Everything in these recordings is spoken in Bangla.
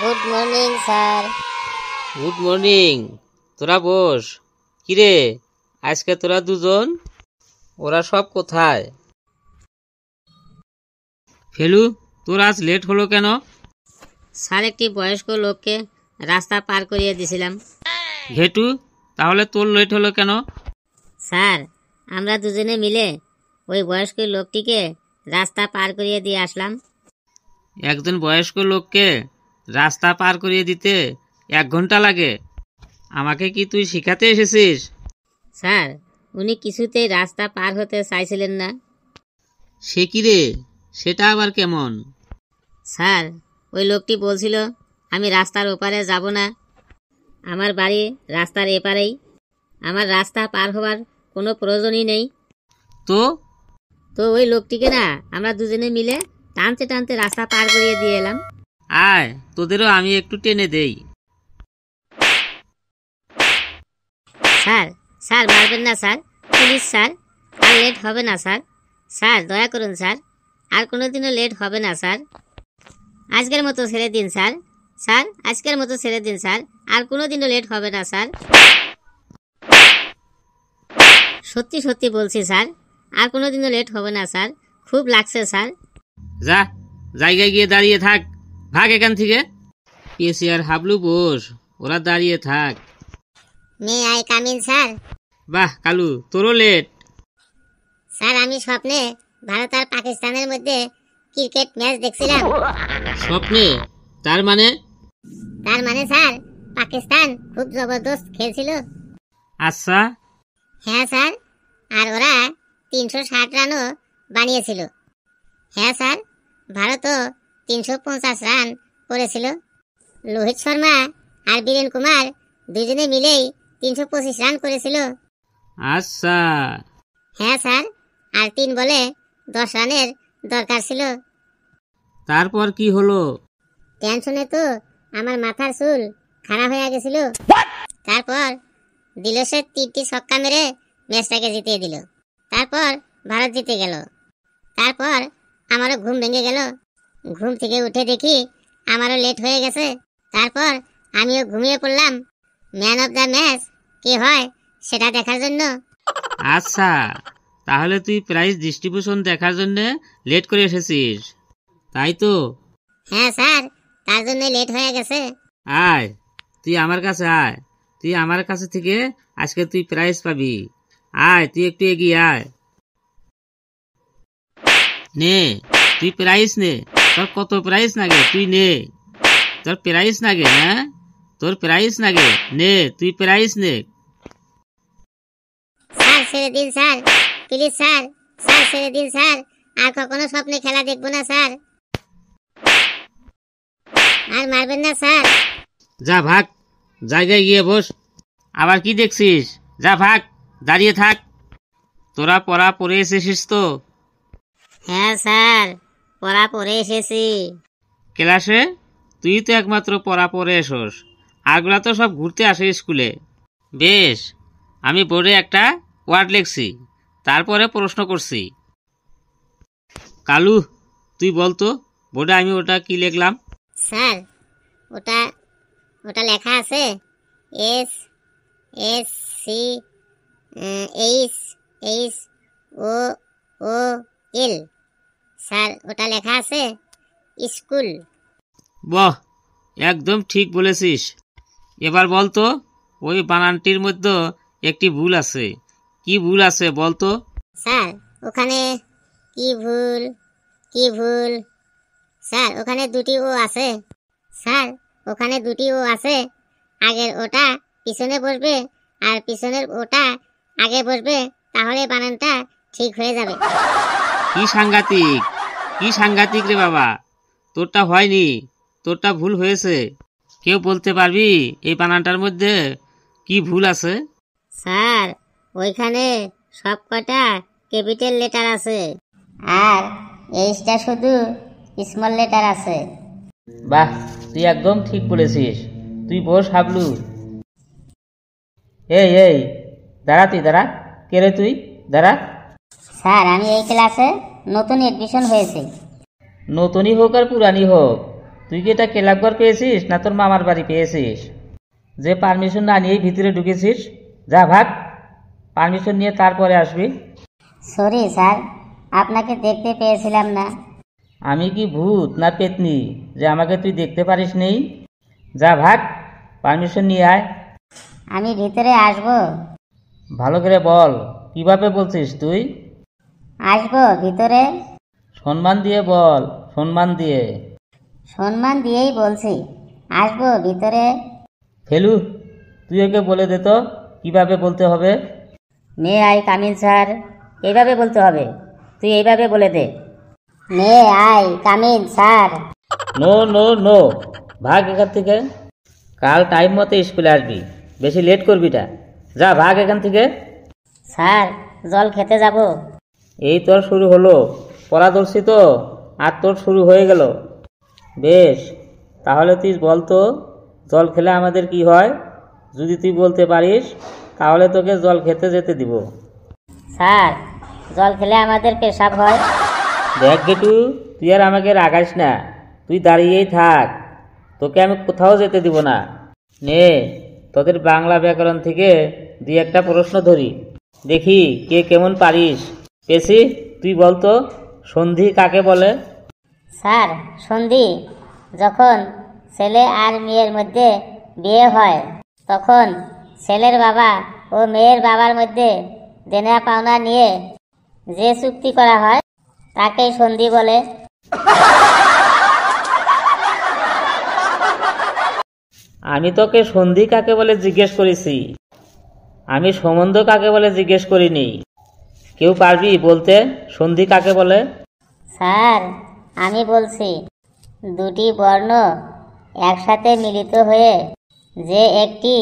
Good morning sir. Good morning. তোরা বস। কিরে, আজকে তোরা দুজন, ওরা সব কোথায়? ফেলু, তোর আজ লেট হলো কেন? স্যার, একটি বয়স্ক লোককে রাস্তা পার করিয়ে দিয়েছিলাম। ঘেটু, তাহলে তোর লেট হলো কেন? স্যার, আমরা দুজনে মিলে ওই বয়স্ক লোকটিকে রাস্তা পার করিয়ে দিয়ে আসলাম। একজন বয়স্ক লোককে রাস্তা পার করিয়ে দিতে 1 ঘন্টা লাগে? আমাকে কি তুই শিখাতে এসেছিস? স্যার, উনি কিছুতেই রাস্তা পার হতে চাইছিলেন না। সে কি রে, সেটা আবার কেমন? স্যার, ওই লোকটি বলছিল আমি রাস্তার ওপারে যাব না, আমার বাড়ি রাস্তার এপারেই, আমার রাস্তা পার হওয়ার কোনো প্রয়োজনই নেই। তো ওই লোকটিকে না আমরা দুজনে মিলে টানতে টানতে রাস্তা পার করিয়ে দিয়ে এলাম। আয়, তোদেরও আমি একটু টেনে দেই। স্যার, স্যার মারবেন না স্যার, প্লিজ স্যার, আর লেট হবে না স্যার। স্যার দয়া করুন স্যার, আর কোনোদিনও লেট হবে না স্যার। আজকের মতো ছেড়ে দিন স্যার। স্যার, আজকের মতো ছেড়ে দিন স্যার, আর কোনোদিনও লেট হবে না স্যার। সত্যি সত্যি বলছি স্যার, আর কোনোদিনও লেট হবে না স্যার, খুব লাগছে স্যার। যা, জায়গায় গিয়ে দাঁড়িয়ে থাক, ভাগ এখান থেকে। পেশি আর হাবলু বস, ওরা দাঁড়িয়ে থাক। May I come in sir? বাহ কালু, তোরও লেট। স্যার, আমি স্বপ্নে ভারত আর পাকিস্তানের মধ্যে ক্রিকেট ম্যাচ দেখছিলাম। স্বপ্নে? তার মানে? স্যার, পাকিস্তান খুব জবরদস্ত খেলছিল। আচ্ছা। হ্যাঁ স্যার, আর ওরা 360 রানও বানিয়েছিল। হ্যাঁ স্যার, ভারতও 350 রান করেছিল। রোহিত শর্মা আর বীরেন কুমার দুজনে মিলেই 325 রান করেছিল। আচ্ছা। হ্যাঁ স্যার, আর 3 বলে 10 রানের দরকার ছিল। তারপর কি হলো? টেনশনে তো আমার মাথার চুল খারাপ হয়ে গেছিল। তারপর দিলশের 3টি ছক্কা মেরে ম্যাচটাকে জিতিয়ে দিল। তারপর ভারত জিতে গেল। তারপর আমারও ঘুম ভেঙে গেল। ঘুম থেকে উঠে দেখি আমারও লেট হয়ে গেছে। তারপর আমিও ঘুমিয়ে পড়লাম ম্যান অফ দ্য ম্যাচ কে হয় সেটা দেখার জন্য। আচ্ছা, তাহলে তুই প্রাইজ ডিস্ট্রিবিউশন দেখার জন্য লেট করে এসেছিস, তাই তো? হ্যাঁ স্যার, তার জন্য লেট হয়ে গেছে। আয়, তুই আমার কাছে আয়। তুই আমার কাছে থেকে আজকে তুই প্রাইজ পাবি। আয়, তুই একটু এগিয়ে আয়। নে, তুই প্রাইজ নে। তোর কত প্রাইজ নাগে তুই নে। তোর প্রাইজ নাগে না? তোর প্রাইজ নাগে, নে তুই প্রাইজ নে। স্যার ছেড়ে দিন স্যার, প্লিজ স্যার। স্যার ছেড়ে দিন স্যার, আর কখনো স্বপ্নে খেলা দেখবো না স্যার। আর মারবেন না স্যার। যা ভাগ, জায়গায় গিয়ে বস। আবার কি দেখছিস? যা ভাগ, দাঁড়িয়ে থাক। তোরা পড়া পড়ে এসেছিস তো? হ্যাঁ স্যার, পড়া পড়ে এসেছি। ক্লাসে তুই তো একমাত্র পড়া পড়ে এসোস, আরগুলা তো সব ঘুরতে আসে স্কুলে। বেশ, আমি বোর্ডে একটা ওয়ার্ড লিখছি, তারপরে প্রশ্ন করছি। কালু, তুই বলতো বোর্ডে আমি ওটা কি লিখলাম? স্যার, ওটা ওটা লেখা আছে S S C H H O O L. Sir, ওটা লেখা আছে স্কুল। বাহ, একদম ঠিক বলেছিস। এবার বলতো ওই বানানটির মধ্যে একটি ভুল আছে। কি ভুল আছে বলতো? স্যার, ওখানে কি ভুল? স্যার, ওখানে 2টি ও আছে। স্যার, ওখানে 2টি ও আছে। আগের ওটা পিছনে বসবে আর পিছনের ওটা আগে বসবে, তাহলে বানানটা ঠিক হয়ে যাবে। কি সাংঘাতিক, কি সাংঘাতিক রে বাবা। তোরটা হয়নি, তোরটা ভুল হয়েছে। কেউ বলতে পারবি এই বানানটার মধ্যে কি ভুল আছে? স্যার, ওইখানে সব কটা ক্যাপিটাল লেটার আছে, আর এইচটা শুধু স্মল লেটার আছে। বাহ, তুই একদম ঠিক বলেছিস। তুই বস হাবলু। এই দাঁড়া, তুই দাঁড়া। কে রে তুই? দাঁড়া। স্যার, আমি এই ক্লাসে নতুন এডমিশন হয়েছে। নতুনই হোক আর পুরানি হোক, তুই কি এটা ক্লাবঘর পেয়েছিস না তোর মামার বাড়ি পেয়েছিস যে পারমিশন না নিয়েই ভিতরে ঢুকেছিস? যা ভাগ, পারমিশন নিয়ে তারপরে আসবি। সরি স্যার, আপনাকে দেখতে পেয়েছিলাম না। আমি কি ভূত না পেতনি যে আমাকে তুই দেখতে পারিস নেই? যা ভাগ, পারমিশন নিয়ে আয়। আমি ভিতরে আসবো? ভালো করে বল, কিভাবে বলছিস তুই? আসবো ভিতরে। সম্মান দিয়ে বল, সম্মান দিয়ে। সম্মান দিয়েই বলছি, আসবো ভিতরে। ফেলু, তুই ওকে বলে দে তো কিভাবে বলতে হবে। মে আই কামিন স্যার, এইভাবে বলতে হবে। তুই এইভাবে বলে দে, may I come in sir. No no no, ভাগ এখান থেকে। কাল টাইম মতো স্কুলে আসবি, বেশি লেট করবি না। যা ভাগ এখান থেকে। স্যার, জল খেতে যাব। এই তোর শুরু হলো, পড়া ধরছি তো আর তোর শুরু হয়ে গেল। বেশ, তাহলে তুই বল তো জল খেলে আমাদের কি হয়? যদি তুই বলতে পারিস তাহলে তোকে জল খেতে যেতে দিব। স্যার, জল খেলে আমাদের পেশাব হয়। দেখ গেটু, তুই আর আমাকে রাগাইস না, তুই দাঁড়িয়েই থাক, তোকে আমি কোথাও যেতে দিব না। নে, তোদের বাংলা ব্যাকরণ থেকে দুই একটা প্রশ্ন ধরি, দেখি কে কেমন পারিস। পেশি, তুই বলতো সন্ধি কাকে বলে? স্যার, সন্ধি যখন ছেলে আর মেয়ের মধ্যে বিয়ে হয় তখন ছেলের বাবা ও মেয়ের বাবার মধ্যে দেনা পাওনা নিয়ে যে চুক্তি করা হয় তাকেই সন্ধি বলে। আমি তোকে সন্ধি কাকে বলে জিজ্ঞেস করেছি, আমি সম্বন্ধ কাকে বলে জিজ্ঞেস করিনি। কেউ পারবি বলতে সন্ধি কাকে বলে? স্যার, আমি বলছি, দুটি বর্ণ একসাথে মিলিত হয়ে যে একটি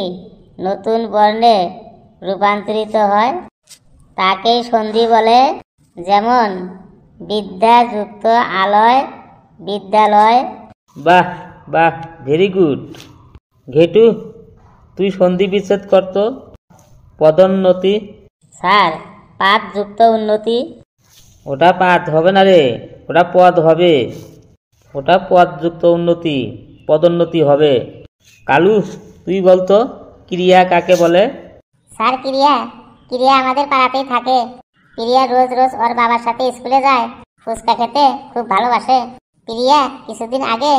নতুন বর্ণে রূপান্তরিত হয় তাকেই সন্ধি বলে। যেমন বিদ্যাযুক্ত আলয় বিদ্যালয়। বাহ বাহ, ভেরি গুড। ঘেটু, তুই সন্ধি বিচ্ছেদ করতো। পদোন্নতি। স্যার, পাঠযুক্ত উন্নতি। ওটা পাত হবে না রে, ওটা পদ হবে। ওটা পদযুক্ত উন্নতি, পদোন্নতি হবে। কালু, তুই বলতো ক্রিয়া কাকে বলে? স্যার, ক্রিয়া ক্রিয়া আমাদের পাড়াতেই থাকে। প্রিয়া রোজ রোজ ওর বাবার সাথে স্কুলে যায়, ফুচকা খেতে খুব ভালোবাসে। প্রিয়া কিছুদিন আগে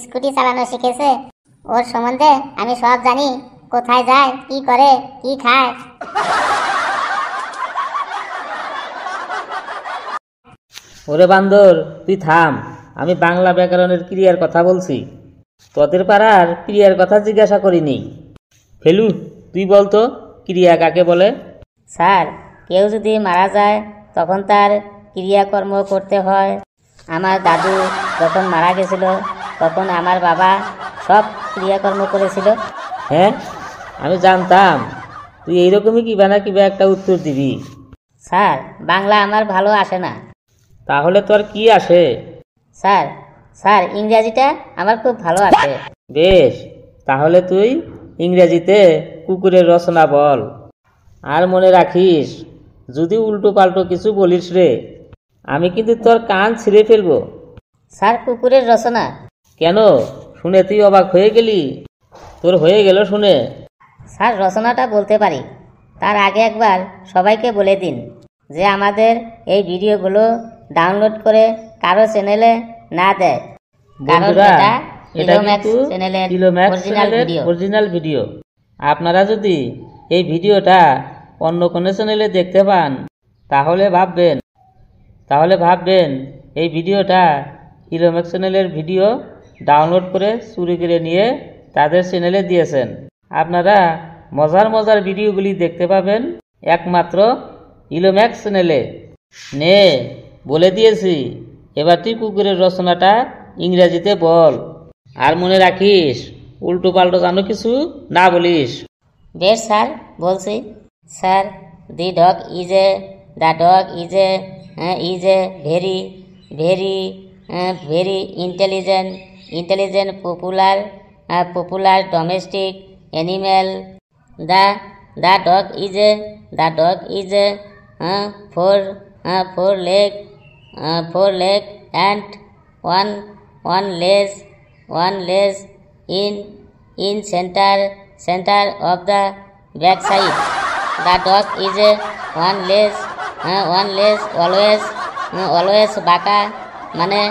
স্কুটি চালানো শিখেছে। ওর সম্বন্ধে আমি সব জানি, কোথায় যায়, কি করে, কি খায়। ওরে বান্দর, তুই থাম, আমি বাংলা ব্যাকরণের ক্রিয়ার কথা বলছি, তোদের পাড়ার ক্রিয়ার কথা জিজ্ঞাসা করিনি। ফেলু, তুই বলতো ক্রিয়া কাকে বলে? স্যার, কেউ যদি মারা যায় তখন তার ক্রিয়াকর্ম করতে হয়। আমার দাদু যখন মারা গেছিল তখন আমার বাবা সব ক্রিয়াকর্ম করেছিল। হ্যাঁ, আমি জানতাম তুই এইরকমই কিবা না কিবা একটা উত্তর দিবি। স্যার, বাংলা আমার ভালো আসে না। তাহলে তোর কি আসে? স্যার, স্যার ইংরাজিটা আমার খুব ভালো আসে। বেশ, তাহলে তুই ইংরেজিতে কুকুরের রচনা বল। আর মনে রাখিস, যদি উল্টো পাল্টো কিছু বলিস রে, আমি কিন্তু তোর কান ছিঁড়ে ফেলবো। স্যার, কুকুরের রচনা? কেন, শুনে তুই অবাক হয়ে গেলি? তোর হয়ে গেল শুনে? স্যার, রচনাটা বলতে পারি, তার আগে একবার সবাইকে বলে দিন যে আমাদের এই ভিডিওগুলো ডাউনলোড করে কারো চ্যানেলে না দেয়, কারণ বন্ধুরা, এটা এটা ইলোম্যাক্স কিন্তু চ্যানেলের ইলোম্যাক্স অরিজিনাল চ্যানেলের ভিডিও। Original video. আপনারা যদি এই ভিডিওটা অন্য কোনো চ্যানেলে দেখতে পান তাহলে ভাববেন এই ভিডিওটা ইলোম্যাক্স চ্যানেলের ভিডিও ডাউনলোড করে চুরি করে নিয়ে তাদের চ্যানেলে দিয়েছেন। আপনারা মজার মজার ভিডিওগুলি দেখতে পাবেন একমাত্র ইলোম্যাক্স চ্যানেলে। নে, বলে দিয়েছি, এবার তুই কুকুরের রচনাটা ইংরেজিতে বল। আর মনে রাখিস, উল্টো পাল্টো জানো কিছু না বলিস। বেশ স্যার, বলছি। Sir, the dog is a very very very intelligent popular domestic animal. The dog is A four leg and one one leg in center of the backside. The dog is a one leg always বাঁকা, মানে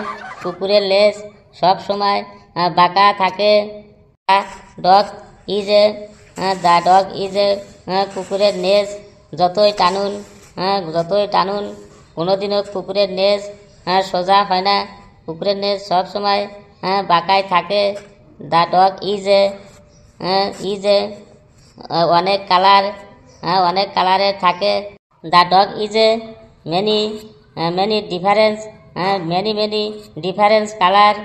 কুকুরের লেজ সব সময় বাঁকা থাকে। The dog is a কুকুরের লেজ যতই টানুন কোনোদিনও কুকুরের লেজ সোজা হয় না, কুকুরের লেজ সব সময় বাঁকাই থাকে। দ্য ডগ ইজ এ অনেক কালারের থাকে। The dog is a many difference colour,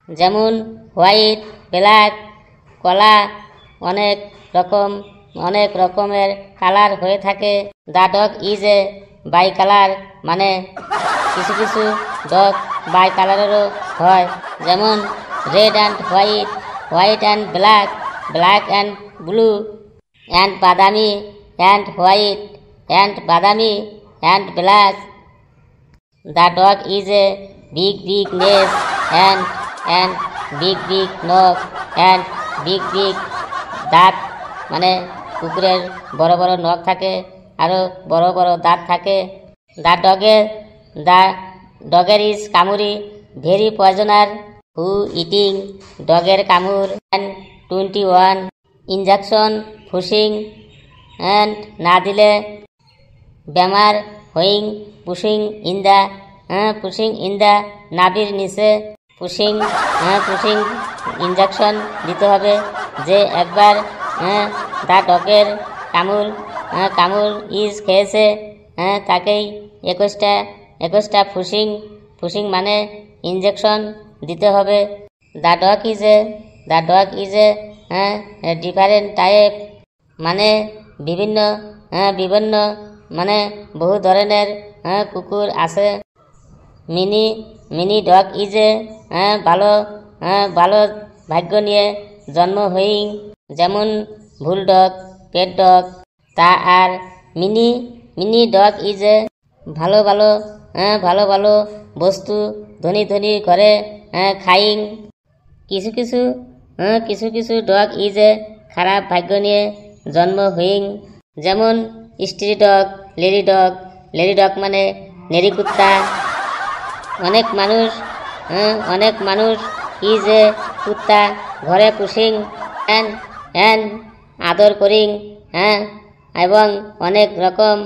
যেমন হোয়াইট, ব্ল্যাক, কলা, অনেক রকমের কালার হয়ে থাকে। The dog is a bi colour, মানে কিছু কিছু ডগ বাই কালারেরও হয়, যেমন red and white and black, black and blue, and বাদামি অ্যান্ড হোয়াইট, অ্যান্ড বাদামি and black. The dog is a big nose and big নখ অ্যান্ড বিগ দাঁত, মানে কুকুরের বড় বড় নখ থাকে, আরও বড় বড় দাঁত থাকে। দ্য ডগের ইজ কামুরি ভেরি পয়জনার হু ইটিং, ডগের কামড় অ্যান্ড 21 ইনজেকশন ফুসিং অ্যান্ড না দিলে বেমার হইং পুশিং ইন দা নাভির নিচে, পুশিং ইনজেকশন দিতে হবে। যে একবার দ্য ডগের কামড় ইজ খেয়েছে তাকেই 21টা ফুসিং মানে ইনজেকশন দিতে হবে। The dog is a different type, মানে বিভিন্ন মানে বহু ধরনের কুকুর আছে। মিনি ডগ ইজ এ ভালো ভাগ্য নিয়ে জন্ম হইং, যেমন বুলডগ, পেট ডগ। তা আর মিনি ডগ ইজ এ ভালো বস্তু ধনী করে খাইং। কিছু কিছু ডগ ইজ এ খারাপ ভাগ্য নিয়ে জন্ম হইং, যেমন স্ট্রি ডগ, লেডি ডগ মানে নেড়ি কুত্তা। অনেক মানুষ ইজ এ কুত্তা ঘরে পুষিং অ্যান্ড আদর করিং, এবং অনেক রকম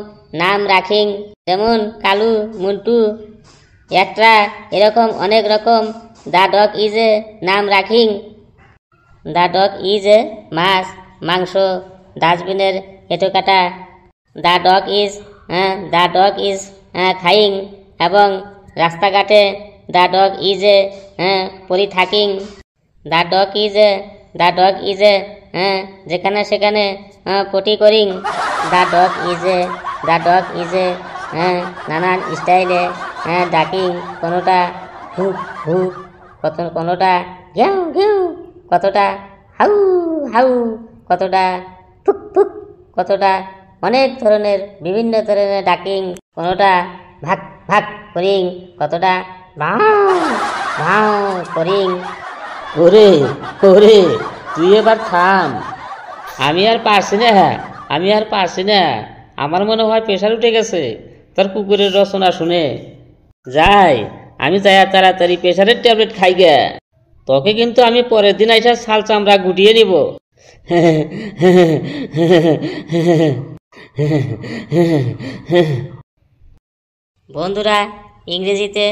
নাম রাখিং, যেমন কালু, মুন্টু, একটা, এরকম অনেক রকম। দ্য ডগ ইজ এ নাম রাখিং। দ্য ডগ ইজ এ মাংস ডাস্টবিনের এঁটো কাটা। দ্য ডগ ইজ খাইং, এবং রাস্তাঘাটে দ্য ডগ ইজ এ পরি থাকিং। দ্য ডগ ইজ এ যেখানে সেখানে পটি করিং। দ্য ডগ ইজ এ নানান স্টাইলে ডাকিং, কোনোটা হুক হুক, কোনোটা ঘেউ ঘেউ, কতটা হাউ হাউ, কতটা ফুক ফুক, কতটা অনেক ধরনের বিভিন্ন ধরনের ডাকিং, কোনোটা ভাগ ভাগ করিং, কতটা ভাও ভাও করিং। ওরে তুই এবার থাম, আমি আর পারছি না, আমার মনে হয় প্রেশার উঠে গেছে তোর কুকুরের রচনা শুনে। যাই, আমি তাড়াতাড়ি প্রেশারের ট্যাবলেট খাই গে, তোকে কিন্তু আমি পরের দিন আইসা ছাল চামড়া গুটিয়ে নিব। বন্ধুরা, ইংরেজিতে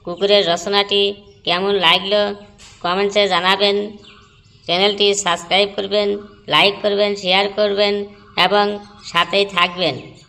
কুকুরের রচনাটি কেমন লাগলো কমেন্টসে জানাবেন। চ্যানেলটি সাবস্ক্রাইব করবেন, লাইক করবেন, শেয়ার করবেন এবং সাথেই থাকবেন।